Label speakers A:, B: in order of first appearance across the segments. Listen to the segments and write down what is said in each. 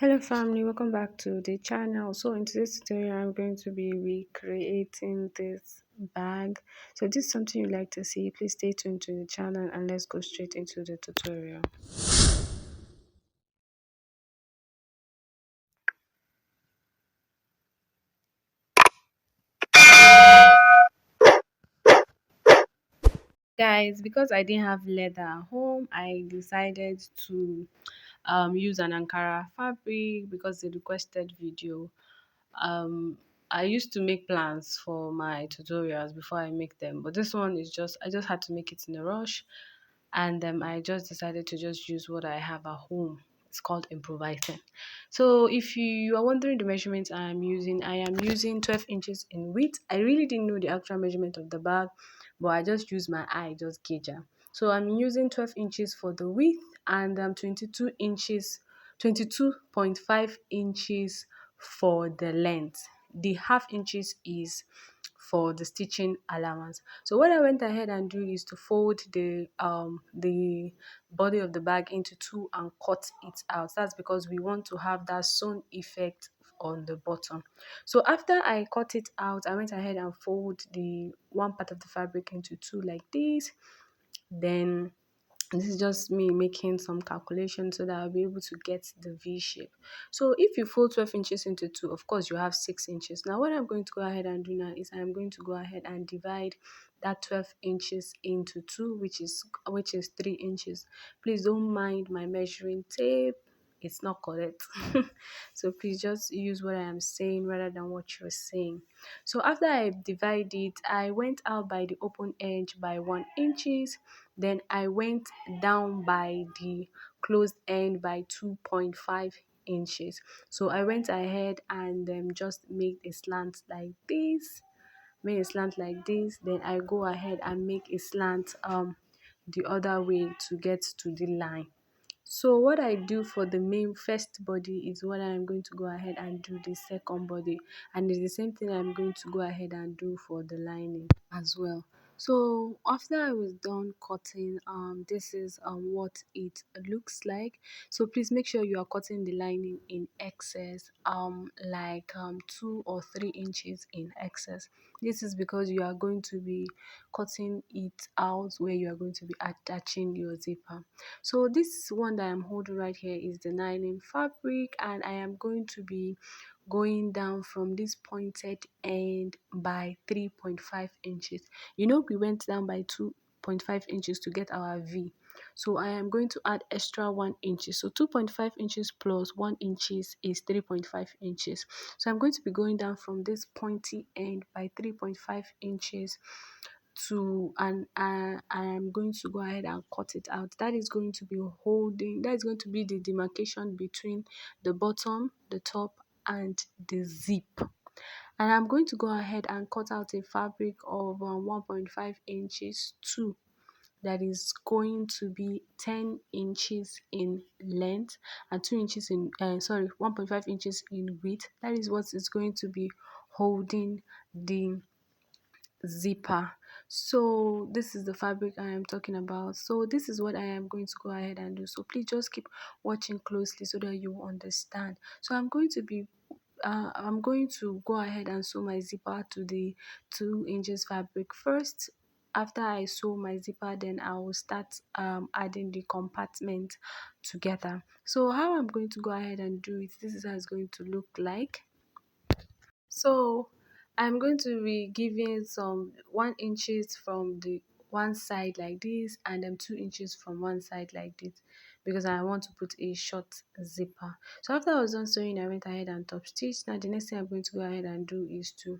A: Hello family, welcome back to the channel. So in today's tutorial I'm going to be recreating this bag. So if this is something you like to see, please stay tuned to the channel and let's go straight into the tutorial. Guys, because I didn't have leather at home, I decided to use an Ankara fabric because they requested video. um I used to make plans for my tutorials before I make them, but this one is just I just had to make it in a rush, and I just decided to just use what I have at home. It's called improvising. So if you are wondering the measurements I am using 12 inches in width. I really didn't know the actual measurement of the bag, but I just used my eye, just gauge am. So I'm using 12 inches for the width and 22 inches, 22.5 inches for the length. The half inches is for the stitching allowance. So what I went ahead and do is to fold the body of the bag into two and cut it out. That's because we want to have that sewn effect on the bottom. So after I cut it out, I went ahead and fold the one part of the fabric into two like this. Then this is just me making some calculations so that I'll be able to get the V shape. So if you fold 12 inches into two, of course you have 6 inches. Now what I'm going to go ahead and do now is I'm going to go ahead and divide that 12 inches into two, which is 3 inches. Please don't mind my measuring tape. It's not correct. So please just use what I am saying rather than what you're saying. So after I divide it, I went out by the open edge by 1 inches. Then I went down by the closed end by 2.5 inches. So I went ahead and just made a slant like this. Made a slant like this. Then I go ahead and make a slant the other way to get to the line. So what I do for the main first body is what I'm going to go ahead and do the second body, and it's the same thing I'm going to go ahead and do for the lining as well. So after I was done cutting, this is what it looks like. So please make sure you are cutting the lining in excess, like 2 or 3 inches in excess. This is because you are going to be cutting it out where you are going to be attaching your zipper. So this one that I'm holding right here is the nylon fabric, and I am going to be going down from this pointed end by 3.5 inches. We went down by 2.5 inches to get our V. So I am going to add extra 1 inches. So 2.5 inches plus 1 inches is 3.5 inches. So I'm going to be going down from this pointy end by 3.5 inches to, and I am going to go ahead and cut it out. That is going to be the demarcation between the bottom, the top, and the zip. And I'm going to go ahead and cut out a fabric of 1.5 inches too, that is going to be 10 inches in length and 2 inches in 1.5 inches in width. That is what is going to be holding the zipper. So this is the fabric I am talking about. So this is what I am going to go ahead and do. So please just keep watching closely so that you understand. So I'm going to go ahead and sew my zipper to the 2 inches fabric first. After I sew my zipper, then I will start adding the compartment together. So how I'm going to go ahead and do it, this is how it's going to look like. So I'm going to be giving some 1 inches from the one side like this, and then 2 inches from one side like this, because I want to put a short zipper. So after I was done sewing, I went ahead and top stitch. Now the next thing I'm going to go ahead and do is to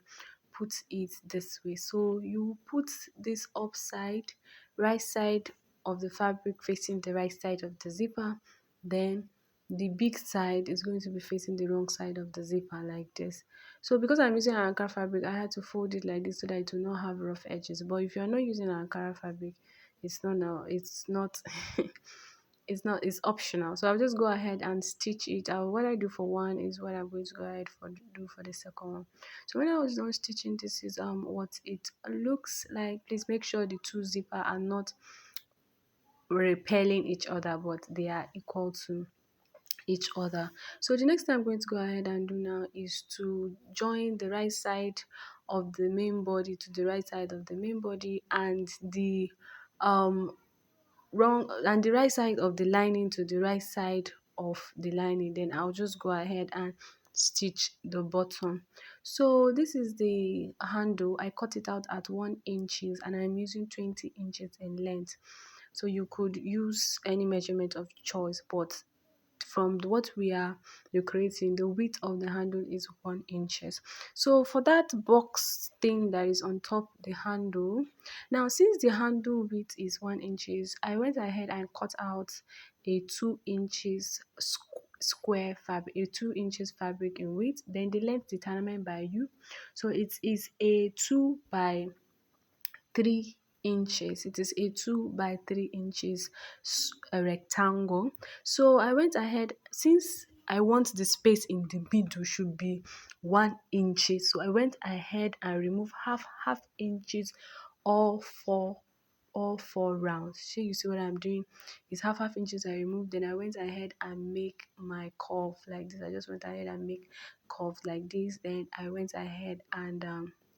A: put it this way. So you put this upside, right side of the fabric facing the right side of the zipper, then the big side is going to be facing the wrong side of the zipper like this. So because I'm using an Ankara fabric, I had to fold it like this so that it will not have rough edges. But if you're not using an Ankara fabric, it's not now. It's not. It's optional. So I'll just go ahead and stitch it out. What I do for one is what I'm going to go ahead for do for the second one. So when I was done stitching, this is what it looks like. Please make sure the two zipper are not repelling each other, but they are equal to each other. So the next thing I'm going to go ahead and do now is to join the right side of the main body to the right side of the main body, and the um right side of the lining to the right side of the lining. Then I'll just go ahead and stitch the bottom. So this is the handle. I cut it out at 1 inches and I'm using 20 inches in length. So you could use any measurement of choice, but from what we are creating, the width of the handle is 1 inches. So for that box thing that is on top the handle, now since the handle width is 1 inches, I went ahead and cut out a 2 inches square fabric, a 2 inches fabric in width. Then the length determined by you, so it is a 2 by 3 inches. It is a 2 by 3 inches a rectangle. So I went ahead, since I want the space in the middle should be 1 inch, so I went ahead and removed half inches all four all four rounds. So you see what I'm doing? It's half inches I removed. Then I went ahead and make my curve like this. I just went ahead and make curves like this. Then I went ahead and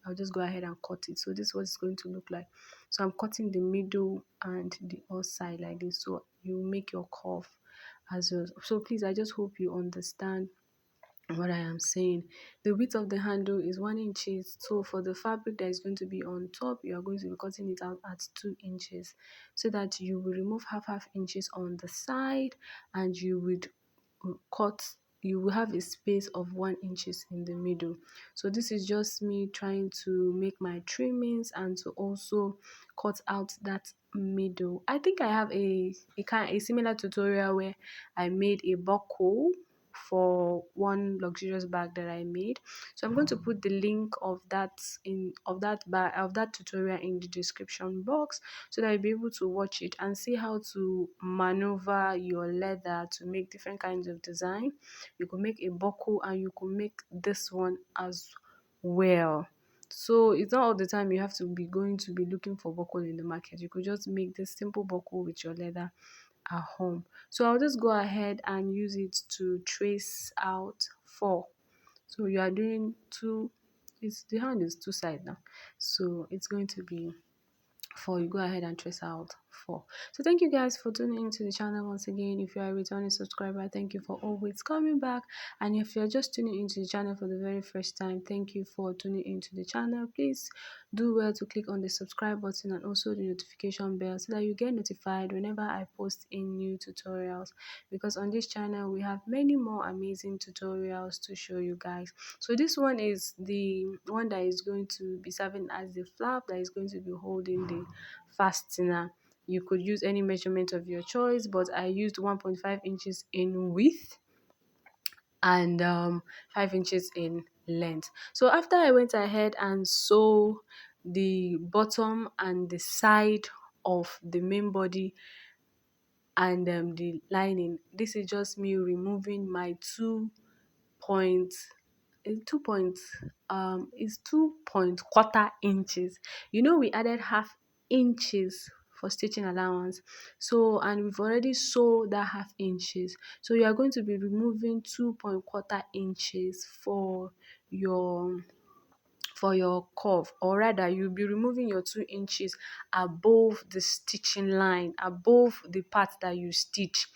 A: I'll just go ahead and cut it. So this is what it's going to look like. So I'm cutting the middle and the outside like this. So you make your curve as well. So please, I just hope you understand what I am saying. The width of the handle is 1 inch. So for the fabric that is going to be on top, you are going to be cutting it out at 2 inches, so that you will remove half inches on the side, and you would cut you will have a space of 1 inches in the middle. So this is just me trying to make my trimmings and to also cut out that middle. I think I have a similar tutorial where I made a buckle for one luxurious bag that I made. So I'm going to put the link of that tutorial in the description box, so that you'll be able to watch it and see how to maneuver your leather to make different kinds of design. You could make a buckle and you could make this one as well. So it's not all the time you have to be going to be looking for buckle in the market. You could just make this simple buckle with your leather at home. So I'll just go ahead and use it to trace out four. So you are doing two, it's the hand is two side now. So it's going to be four. You go ahead and trace out four. So thank you guys for tuning into the channel once again. If you are a returning subscriber, thank you for always coming back. And if you're just tuning into the channel for the very first time, thank you for tuning into the channel. Please do well to click on the subscribe button and also the notification bell, so that you get notified whenever I post in new tutorials, because on this channel we have many more amazing tutorials to show you guys. So this one is the one that is going to be serving as the flap that is going to be holding the fastener. You could use any measurement of your choice, but I used 1.5 inches in width and 5 inches in length. So after I went ahead and sew the bottom and the side of the main body and the lining, this is just me removing my 2 point is 2 point is 2.25 inches. You know, we added half inches for stitching allowance, so and we've already sewed that half inches, so you are going to be removing 2.25 inches your for your curve, or rather you'll be removing your 2 inches above the stitching line, above the part that you stitch.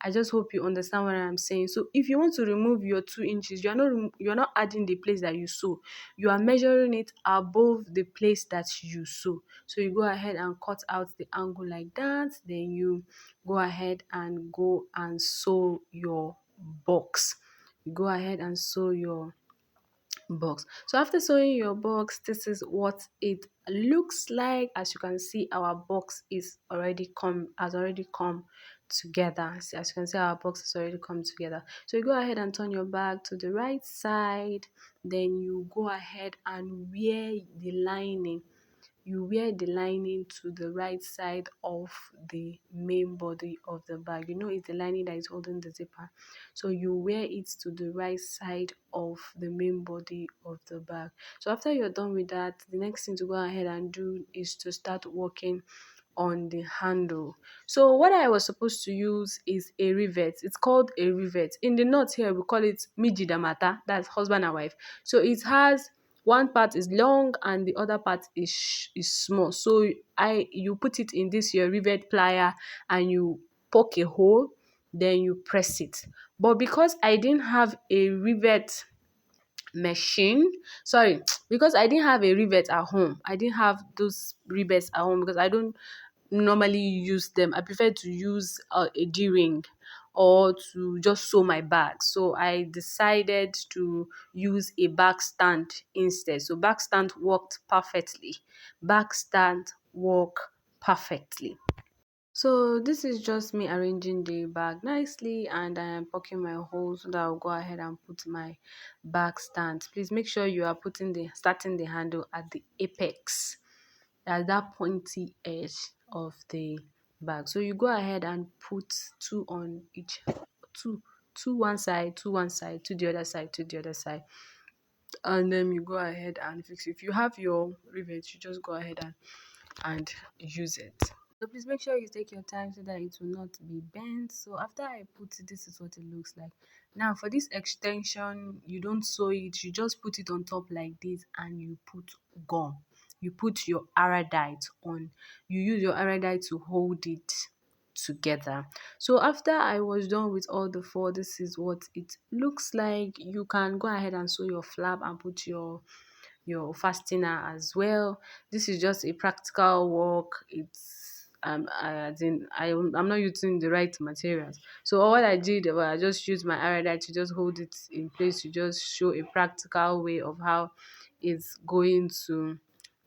A: I just hope you understand what I'm saying. So if you want to remove your 2 inches, you're not adding the place that you sew. You are measuring it above the place that you sew. So you go ahead and cut out the angle like that. Then you go ahead and sew your box. You go ahead and sew your box. So after sewing your box, this is what it looks like. As you can see, our box is already come together. So as you can see, our box has already come together. So you go ahead and turn your bag to the right side. Then you go ahead and wear the lining. You wear the lining to the right side of the main body of the bag. You know, it's the lining that is holding the zipper. So you wear it to the right side of the main body of the bag. So after you're done with that, the next thing to go ahead and do is to start working on the handle. So what I was supposed to use is a rivet. It's called a rivet. In the north here, we call it mijidamata. That's husband and wife. So it has one part is long and the other part is small. So you put it in this your rivet plier and you poke a hole, then you press it. But because I didn't have a rivet machine, sorry, because I didn't have a rivet at home, I didn't have those rivets at home because I don't normally use them. I prefer to use a d-ring or to just sew my bag. So I decided to use a bag stand instead. So bag stand worked perfectly. Bag stand work perfectly. So this is just me arranging the bag nicely, and I am poking my holes so that I'll go ahead and put my bag stand. Please make sure you are starting the handle at the apex, at that pointy edge of the bag. So you go ahead and put two on each, two, two one side, two one side, to the other side, to the other side. And then you go ahead and fix it. If you have your rivet, you just go ahead and use it. So please make sure you take your time so that it will not be bent. So after I put it, this is what it looks like. Now for this extension, you don't sew it, you just put it on top like this and you put gum. You put your iodide on. You use your iodide to hold it together. So after I was done with all the four, this is what it looks like. You can go ahead and sew your flap and put your fastener as well. This is just a practical work. It's as in I'm not using the right materials. So what I did was I just used my iodide to just hold it in place, to just show a practical way of how it's going to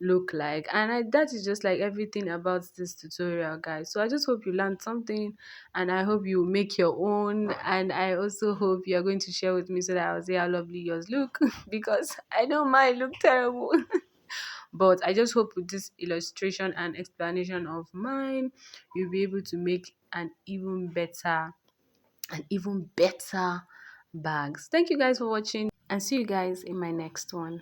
A: look like. And that is just like everything about this tutorial, guys. So I just hope you learned something, and I hope you make your own, and I also hope you're going to share with me so that I'll see how lovely yours look because I know mine look terrible. But I just hope with this illustration and explanation of mine, you'll be able to make an even better bags. Thank you guys for watching, and see you guys in my next one.